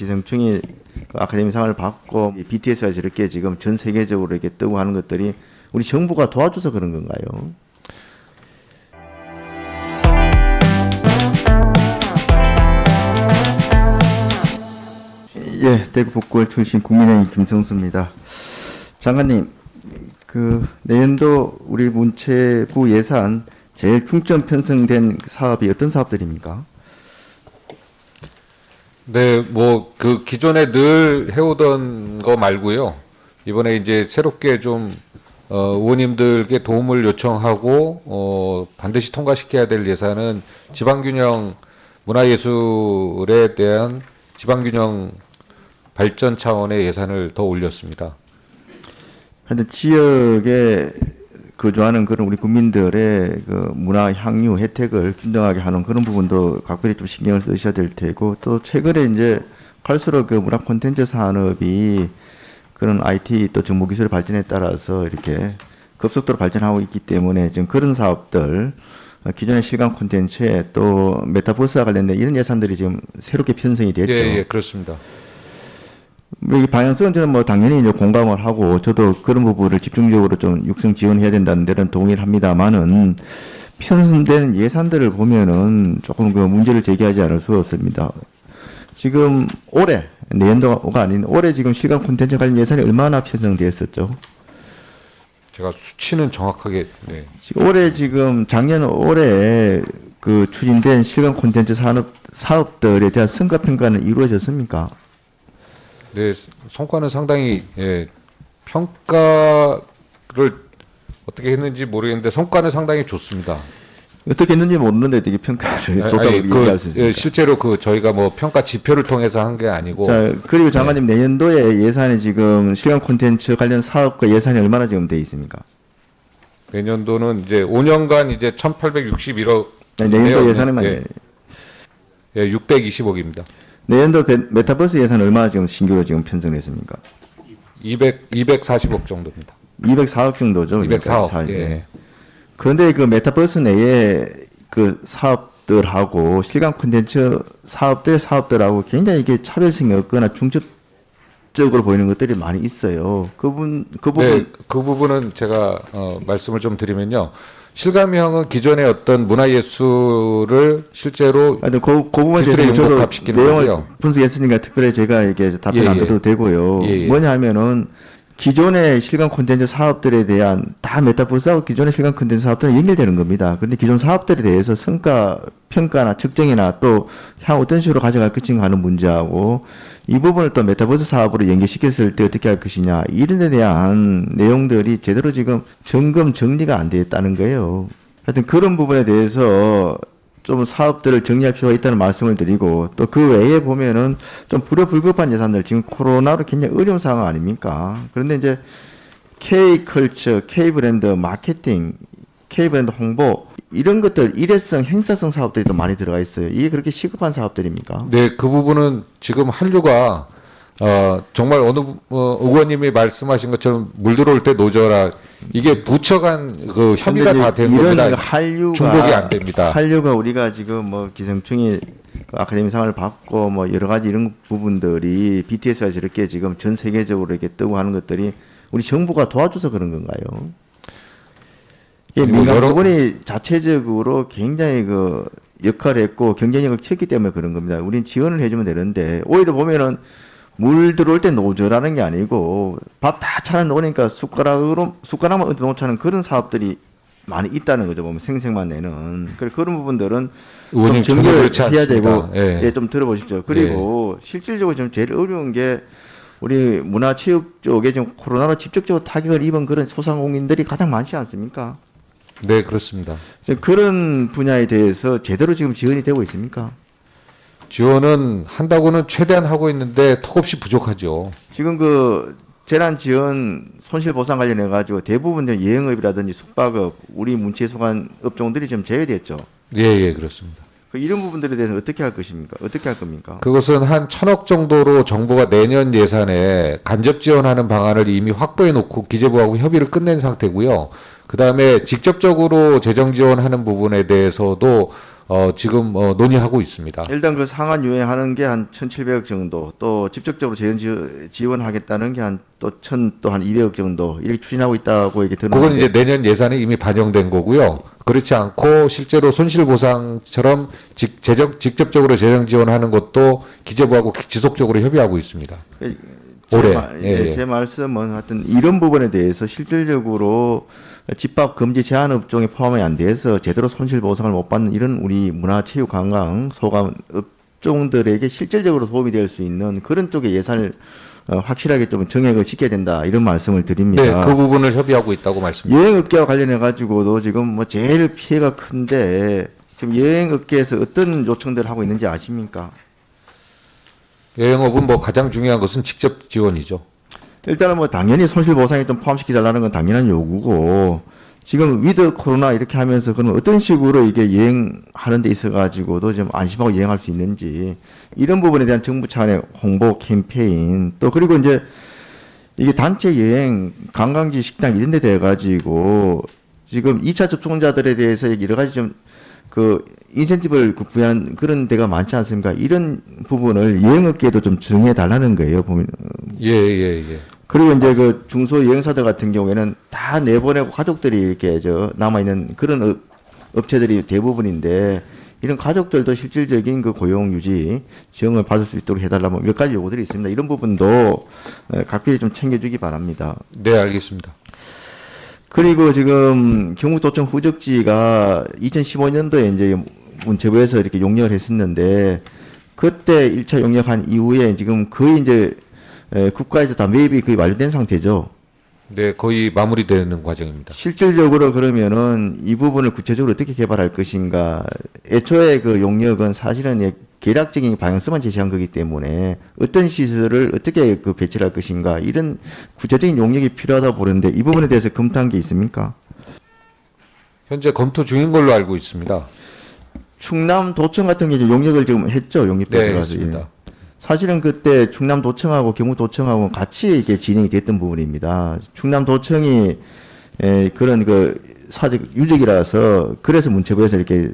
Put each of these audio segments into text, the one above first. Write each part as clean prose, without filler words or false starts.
기생충이 그 아카데미상을 받고 BTS가 저렇게 지금 전 세계적으로 이렇게 뜨고 하는 것들이 우리 정부가 도와줘서 그런 건가요? 예, 대구 북구월 출신 국민의힘 김성수입니다. 장관님, 그 내년도 우리 문체부 예산 제일 중점 편성된 사업이 어떤 사업들입니까? 네, 뭐 그 기존에 늘 해오던 거 말고요. 이번에 이제 새롭게 좀 의원님들께 도움을 요청하고 반드시 통과시켜야 될 예산은 지방균형 문화예술에 대한 지방균형 발전 차원의 예산을 더 올렸습니다. 하여튼 지역에 거주하는 그런 우리 국민들의 그 문화 향유 혜택을 균등하게 하는 그런 부분도 각별히 좀 신경을 쓰셔야 될 테고, 또 최근에 이제 갈수록 그 문화 콘텐츠 산업이 그런 IT 또 정보기술 발전에 따라서 이렇게 급속도로 발전하고 있기 때문에 지금 그런 사업들, 기존의 실감 콘텐츠에 또 메타버스와 관련된 이런 예산들이 지금 새롭게 편성이 됐죠. 예, 그렇습니다. 이 방향성은 저는 뭐 당연히 이제 공감을 하고, 저도 그런 부분을 집중적으로 좀 육성 지원해야 된다는 데는 동의를 합니다만은, 편성된 예산들을 보면은 조금 그 문제를 제기하지 않을 수 없습니다. 지금 올해, 내년도가 아닌 올해 지금 실감 콘텐츠 관련 예산이 얼마나 편성되었었죠? 제가 수치는 정확하게, 네. 올해 지금 작년 올해 그 추진된 실감 콘텐츠 사업들에 대한 성과 평가는 이루어졌습니까? 네, 성과는 상당히, 예, 평가를 어떻게 했는지 모르겠는데 성과는 상당히 좋습니다. 어떻게 했는지 모르는데 되게 평가를 좋다고 얘기할 수 있습니다. 예, 실제로 그 저희가 뭐 평가 지표를 통해서 한 게 아니고. 자, 그리고 장관님, 내년도에 예산이 지금 실감 콘텐츠 관련 사업과 예산이 얼마나 지금 돼 있습니까? 내년도는 이제 5년간 이제 1,861억. 내년도 예산에만. 예, 예, 620억입니다. 내년도 메타버스 예산 얼마나 지금 신규로 지금 편성됐습니까? 240억 정도입니다. 204억 정도죠. 204억. 예. 그런데 그 메타버스 내에 그 사업들하고 실감 콘텐츠 사업들하고 굉장히 이게 차별성이 없거나 중첩적으로 보이는 것들이 많이 있어요. 그 부분. 네, 그 부분은 제가 말씀을 좀 드리면요. 실감형은 기존의 어떤 문화예술을 실제로 그 부분에 기술에 대해서 저도 융합시키는 내용을 거고요. 분석했으니까 특별히 제가 이게 답변 안 드려도 되고요. 예. 뭐냐면은 기존의 실감 콘텐츠 사업들에 대한 다 메타버스하고 기존의 실감 콘텐츠 사업들은 연결되는 겁니다. 그런데 기존 사업들에 대해서 성과 평가나 측정이나 또 향후 어떤 식으로 가져갈 것인가 하는 문제하고, 이 부분을 또 메타버스 사업으로 연계시켰을 때 어떻게 할 것이냐, 이런 데 대한 내용들이 제대로 지금 점검 정리가 안 되어 있다는 거예요. 하여튼 그런 부분에 대해서 좀 사업들을 정리할 필요가 있다는 말씀을 드리고, 또 그 외에 보면은 좀 불효불급한 예산들, 지금 코로나로 굉장히 어려운 상황 아닙니까? 그런데 이제 K컬처, K브랜드 마케팅, K브랜드 홍보, 이런 것들 일회성, 행사성 사업들이 또 많이 들어가 있어요. 이게 그렇게 시급한 사업들입니까? 네, 그 부분은 지금 한류가 정말 어느 의원님이 말씀하신 것처럼 물 들어올 때 노져라. 이게 부처 간 그 협의가 다 된 겁니다. 중복이 안 됩니다. 한류가 우리가 지금 뭐 기생충이 그 아카데미상을 받고 뭐 여러 가지 이런 부분들이 BTS가 저렇게 지금 전 세계적으로 이렇게 뜨고 하는 것들이 우리 정부가 도와줘서 그런 건가요? 이게 민간 부분이 자체적으로 굉장히 그 역할을 했고 경쟁력을 키웠기 때문에 그런 겁니다. 우리는 지원을 해주면 되는데, 오히려 보면은 물 들어올 때 노저라는 게 아니고 밥 다 차려놓으니까 숟가락만 얹어 놓자는 그런 사업들이 많이 있다는 거죠. 보면 생색만 내는. 그래서 그런 부분들은 좀 정리해야 되고, 예, 좀 들어보십시오. 그리고 실질적으로 지금 제일 어려운 게 우리 문화체육 쪽에 지금 코로나로 직접적으로 타격을 입은 그런 소상공인들이 가장 많지 않습니까? 네, 그렇습니다. 그런 분야에 대해서 제대로 지금 지원이 되고 있습니까? 지원은 한다고는 최대한 하고 있는데 턱없이 부족하죠. 지금 그 재난 지원 손실 보상 관련해 가지고 대부분 예영업이라든지 숙박업, 우리 문체소관 업종들이 지금 제외됐죠. 예, 그렇습니다. 이런 부분들에 대해서 어떻게 할 것입니까? 어떻게 할 겁니까? 그것은 한 1,000억 정도로 정부가 내년 예산에 간접 지원하는 방안을 이미 확보해 놓고 기재부하고 협의를 끝낸 상태고요. 그 다음에 직접적으로 재정 지원하는 부분에 대해서도 지금 논의하고 있습니다. 일단 그 상한 유예하는 게 한 1,700억 정도, 또 직접적으로 지원하겠다는 게 한 또 200억 정도 이렇게 추진하고 있다고 얘기 그건 들었는데 이제 내년 예산에 이미 반영된 거고요. 그렇지 않고 실제로 손실보상처럼 직접적으로 재정 지원하는 것도 기재부하고 지속적으로 협의하고 있습니다. 올해. 제 말씀은 하여튼 이런 부분에 대해서 실질적으로 집밥 금지 제한 업종에 포함이 안 돼서 제대로 손실 보상을 못 받는 이런 우리 문화체육관광 소감 업종들에게 실질적으로 도움이 될 수 있는 그런 쪽의 예산을 확실하게 좀 정액을 지켜야 된다 이런 말씀을 드립니다. 네, 그 부분을 협의하고 있다고 말씀드립니다. 여행업계와 관련해 가지고도 지금 뭐 제일 피해가 큰데 지금 여행업계에서 어떤 요청들을 하고 있는지 아십니까? 여행업은 뭐 가장 중요한 것은 직접 지원이죠. 일단은 뭐 당연히 손실 보상에 좀 포함시켜 달라는 건 당연한 요구고 지금 위드 코로나 이렇게 하면서 그러면 어떤 식으로 이게 여행하는 데 있어 가지고도 좀 안심하고 여행할 수 있는지 이런 부분에 대한 정부 차원의 홍보 캠페인 또 그리고 이제 이게 단체 여행 관광지 식당 이런 데 돼 가지고 지금 2차 접종자들에 대해서 여러 가지 좀 그 인센티브를 부여한 그런 데가 많지 않습니까? 이런 부분을 여행업계에도 좀 정해 달라는 거예요. 보면 예. 그리고 이제 그 중소 여행사들 같은 경우에는 다 내보내고 가족들이 이렇게 남아있는 그런 업체들이 대부분인데 이런 가족들도 실질적인 그 고용 유지 지원을 받을 수 있도록 해달라면 몇 가지 요구들이 있습니다. 이런 부분도 각별히 좀 챙겨주기 바랍니다. 네, 알겠습니다. 그리고 지금 경북도청 후적지가 2015년도에 이제 문체부에서 이렇게 용역을 했었는데 그때 1차 용역한 이후에 지금 거의 이제 국가에서 다 매입이 거의 완료된 상태죠. 네, 거의 마무리되는 과정입니다. 실질적으로 그러면은 이 부분을 구체적으로 어떻게 개발할 것인가. 애초에 그 용역은 사실은 계략적인 방향성만 제시한 거기 때문에 어떤 시설을 어떻게 그 배치를 할 것인가. 이런 구체적인 용역이 필요하다 보는데 이 부분에 대해서 검토한 게 있습니까? 현재 검토 중인 걸로 알고 있습니다. 충남도청 같은 게 이제 용역을 지금 했죠. 용역부터 네, 가서. 했습니다. 사실은 그때 충남도청하고 경북도청하고 같이 이게 진행이 됐던 부분입니다. 충남도청이 그런 그 사직 유적이라서 그래서 문체부에서 이렇게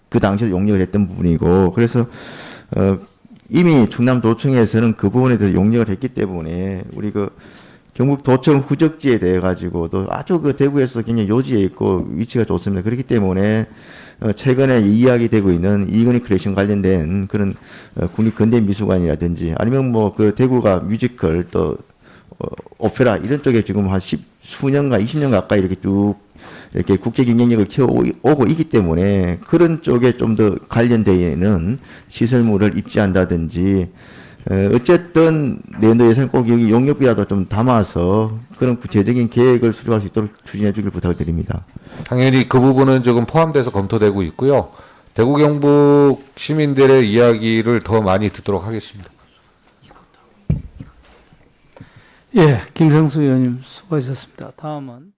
그 당시에 용역을 했던 부분이고 그래서 이미 충남도청에서는 그 부분에 대해서 용역을 했기 때문에 우리 그 경북도청 후적지에 대해 가지고도 아주 그 대구에서 굉장히 요지에 있고 위치가 좋습니다. 그렇기 때문에 최근에 이야기되고 있는 이건희 컬렉션 관련된 그런 국립근대미술관이라든지 아니면 뭐 그 대구가 뮤지컬 또 오페라 이런 쪽에 지금 한 수년간 20년 가까이 이렇게 쭉 이렇게 국제 경쟁력을 키워오고 있기 때문에 그런 쪽에 좀 더 관련되는 시설물을 입지한다든지 어쨌든 내년도 예산 꼭 여기 용역비라도 좀 담아서 그런 구체적인 계획을 수립할 수 있도록 추진해 주길 부탁을 드립니다. 당연히 그 부분은 조금 포함돼서 검토되고 있고요. 대구 경북 시민들의 이야기를 더 많이 듣도록 하겠습니다. 예, 김성수 의원님 수고하셨습니다. 다음은